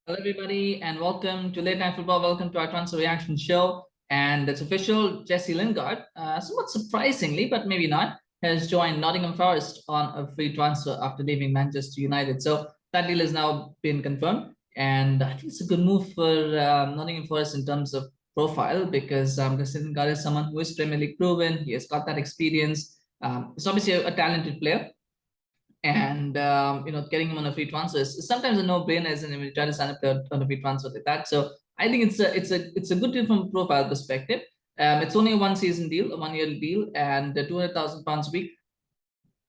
Hello, everybody, and welcome to Late Night Football. Welcome to our transfer reaction show. And it's official. Jesse Lingard, somewhat surprisingly, but maybe not, has joined Nottingham Forest on a free transfer after leaving Manchester United. So that deal has now been confirmed. And I think it's a good move for Nottingham Forest in terms of profile because Jesse Lingard is someone who is Premier League proven. He has got that experience. He's obviously a talented player, and getting him on a free transfer is sometimes a no-brainer, isn't it, when you try to sign up on a free transfer like that. So I think it's a good deal from a profile perspective. It's only a one-season deal, a one-year deal, and £200,000 a week.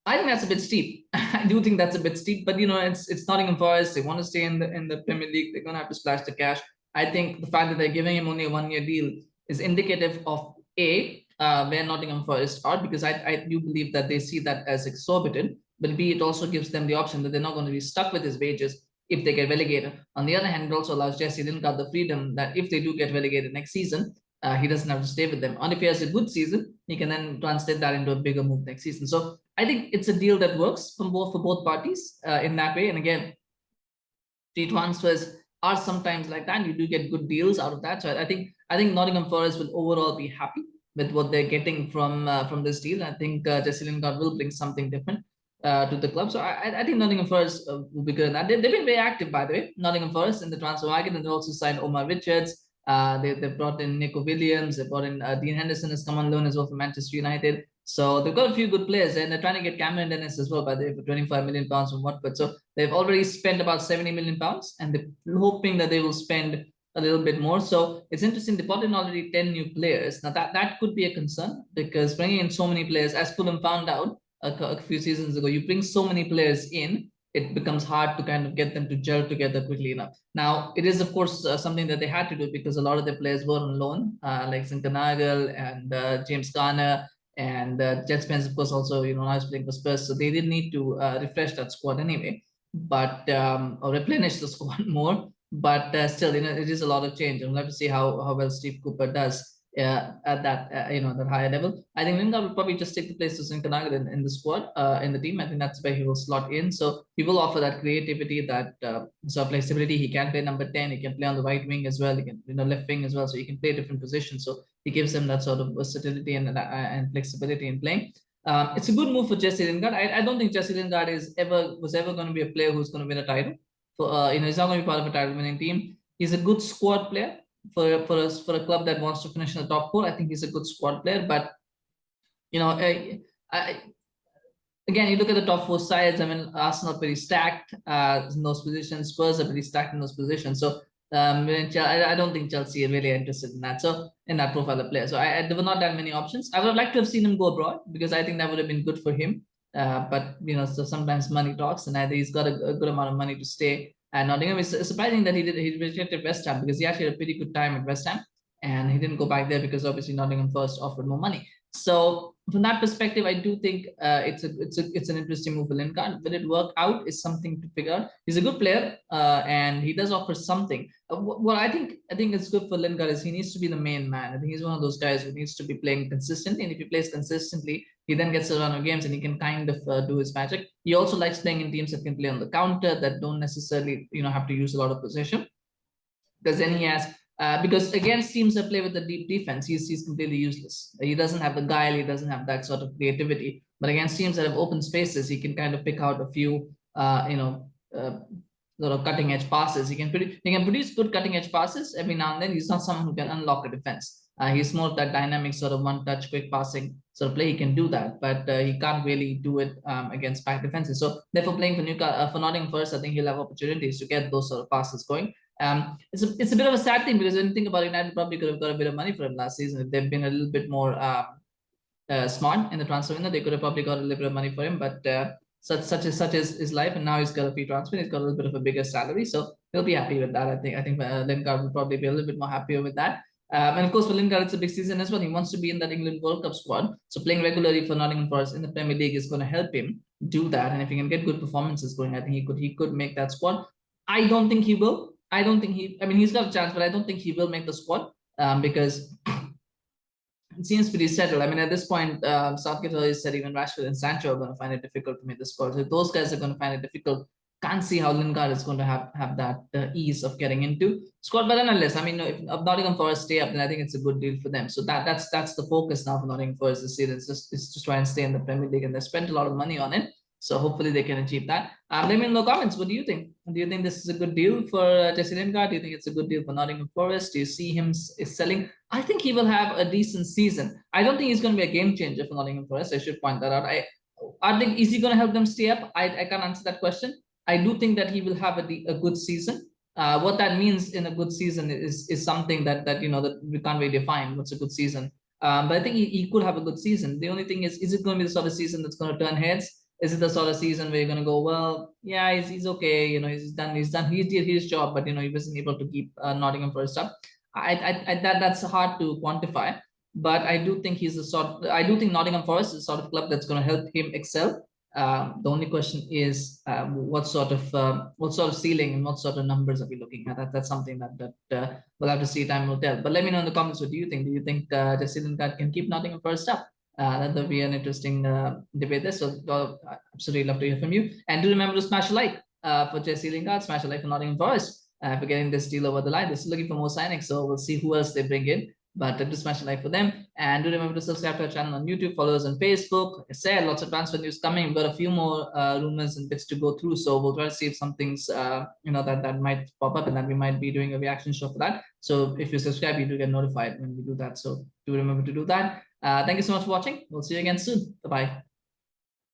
I think that's a bit steep. I do think that's a bit steep, but it's Nottingham Forest. They want to stay in the Premier League. They're gonna have to splash the cash. I think the fact that they're giving him only a one-year deal is indicative of where Nottingham Forest are, because I do believe that they see that as exorbitant. But B, it also gives them the option that they're not going to be stuck with his wages if they get relegated. On the other hand, it also allows Jesse Lingard the freedom that if they do get relegated next season, he doesn't have to stay with them. And if he has a good season, he can then translate that into a bigger move next season. So I think it's a deal that works for both parties in that way. And again, free transfers are sometimes like that. You do get good deals out of that. So I think Nottingham Forest will overall be happy with what they're getting from this deal. I think Jesse Lingard will bring something different to the club. So I think Nottingham Forest will be good in that. They've been very active, by the way, Nottingham Forest in the transfer market, and they also signed Omar Richards. They brought in Nico Williams. They brought in Dean Henderson has come on loan as well for Manchester United. So they've got a few good players, and they're trying to get Cameron Dennis as well, by the way, for £25 million from Watford. So they've already spent about £70 million, and they're hoping that they will spend a little bit more. So it's interesting. They brought in already 10 new players. Now that could be a concern, because bringing in so many players, as Fulham found out a few seasons ago, you bring so many players in, it becomes hard to kind of get them to gel together quickly enough. Now, it is, of course, something that they had to do because a lot of the players were on loan, like Zinchenko and James Garner, and Jet Spence, of course, also, now is playing for Spurs. So they did need to refresh that squad anyway, but or replenish the squad more. But still, it is a lot of change. And we'll have to see how well Steve Cooper does at that that higher level. I think Lingard will probably just take the place of Zinchenko in the squad, in the team. I think that's where he will slot in. So he will offer that creativity, that sort of flexibility. He can play number 10. He can play on the right wing as well. He can left wing as well. So he can play different positions. So he gives them that sort of versatility and flexibility in playing. It's a good move for Jesse Lingard. I don't think Jesse Lingard was ever going to be a player who's going to win a title. He's not going to be part of a title winning team. He's a good squad player for a club that wants to finish in the top four. I think he's a good squad player, but again, you look at the top four sides. I mean, Arsenal are pretty stacked in those positions. Spurs are pretty stacked in those positions. So I don't think Chelsea are really interested in that. So in that profile of player. So there were not that many options. I would have liked to have seen him go abroad, because I think that would have been good for him. But so sometimes money talks, and either he's got a good amount of money to stay at Nottingham. It's surprising that he rejected West Ham, because he actually had a pretty good time at West Ham, and he didn't go back there because obviously Nottingham first offered more money. So from that perspective, I do think it's an interesting move for Lingard. Will it work out is something to figure out. He's a good player, and he does offer something. What I think is good for Lingard is he needs to be the main man. I think he's one of those guys who needs to be playing consistently, and if he plays consistently, he then gets a run of games and he can kind of do his magic. He also likes playing in teams that can play on the counter, that don't necessarily have to use a lot of possession, because then he has because against teams that play with the deep defense, he's completely useless. He doesn't have the guile, he doesn't have that sort of creativity. But against teams that have open spaces, he can kind of pick out a few, sort of cutting edge passes. He can produce good cutting edge passes every now and then. He's not someone who can unlock a defense. He's more of that dynamic sort of one touch, quick passing sort of play. He can do that, but he can't really do it against back defenses. So therefore, playing for Nottingham Forest, I think he'll have opportunities to get those sort of passes going. It's a bit of a sad thing, because when you think about it, United probably could have got a bit of money for him last season if they've been a little bit more smart in the transfer window. They could have probably got a little bit of money for him, but such is his life, and now he's got a free transfer. He's got a little bit of a bigger salary, so he'll be happy with that. I think Lingard will probably be a little bit more happier with that. And of course, for Lingard, it's a big season as well. He wants to be in that England World Cup squad, so playing regularly for Nottingham Forest in the Premier League is going to help him do that. And if he can get good performances going, I think he could make that squad. I don't think he will. I don't think I mean, he's got a chance, but I don't think he will make the squad because it seems pretty settled. I mean, at this point, Southgate always said even Rashford and Sancho are going to find it difficult to make the squad. So those guys are going to find it difficult can't see how Lingard is going to have that ease of getting into squad. But nonetheless, I mean, if Nottingham Forest stay up, then I think it's a good deal for them. So that's the focus now for Nottingham Forest this season. It's just try and stay in the Premier League, and they spent a lot of money on it. So hopefully they can achieve that. Let me know in the comments. What do you think? Do you think this is a good deal for Jesse Lingard? Do you think it's a good deal for Nottingham Forest? Do you see him is selling? I think he will have a decent season. I don't think he's going to be a game changer for Nottingham Forest. I should point that out. I think, is he going to help them stay up? I can't answer that question. I do think that he will have a good season. What that means in a good season is something that you know that we can't really define. What's a good season? But I think he could have a good season. The only thing is it going to be the sort of season that's going to turn heads? Is it the sort of season where you're going to go, well, yeah, he's okay, you know, he did his job, but you know, he wasn't able to keep Nottingham Forest up. That's hard to quantify, but I do think I do think Nottingham Forest is the sort of club that's going to help him excel. The only question is what sort of ceiling and what sort of numbers are we looking at? That's something that we'll have to see. Time will tell. But let me know in the comments, what do you think? Do you think Jesse Lingard can keep Nottingham Forest up? That'll be an interesting debate there. So absolutely love to hear from you. And do remember to smash a like for Jesse Lingard, smash a like for Nottingham Forest for getting this deal over the line. They're still looking for more signings, so we'll see who else they bring in. But do smash a like for them. And do remember to subscribe to our channel on YouTube, follow us on Facebook. Like I said, lots of transfer news coming. We've got a few more rumors and bits to go through. So we'll try to see if some things, you know, that might pop up and that we might be doing a reaction show for that. So if you subscribe, you do get notified when we do that. So do remember to do that. Thank you so much for watching. We'll see you again soon. Bye-bye.